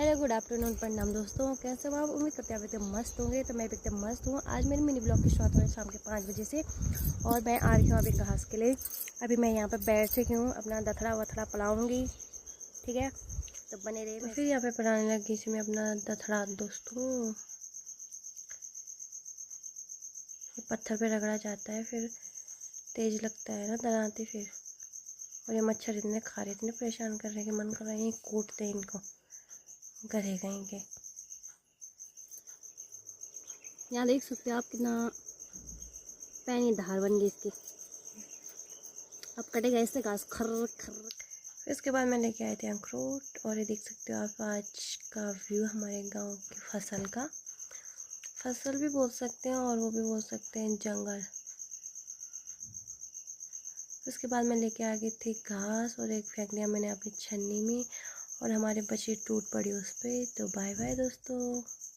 Hello good afternoon प्रणाम दोस्तों, कैसे हो आप? उम्मीद करते हैं आप एकदम मस्त होंगे। तो मैं भी एकदम मस्त हूँ। आज मेरी मिनी ब्लॉग की शुरुआत हो रही है शाम के 5 बजे से और मैं आ रही हूँ अभी घास के लिए। अभी मैं यहाँ पर बैठ चुकी हूँ, अपना दथड़ा वथड़ा पलाऊँगी। ठीक है, तो बने रहे। तो फिर यहाँ पे पलाने लगी थी मैं अपना दथड़ा दोस्तों। ये पत्थर पे रगड़ा जाता है, फिर तेज लगता है ना दलाते फिर। और ये मच्छर इतने खा रहे, इतने परेशान कर रहे कि मन कर रहा है कूटते इनको, गधे कहीं के। यहाँ देख सकते हो आप कितना पैनी धार बन गई इसकी। अब कटेगा इससे घास खर खर। इसके बाद मैं लेके आए थे अखरोट। और ये देख सकते हो आप आज का व्यू हमारे गांव की फसल का। फसल भी बोल सकते हैं और वो भी बोल सकते हैं जंगल। उसके बाद मैं लेके आ गई थी घास और एक फेंक दिया मैंने अपनी छन्नी में और हमारे बच्चे टूट पड़ी उस पर। तो बाय बाय दोस्तों।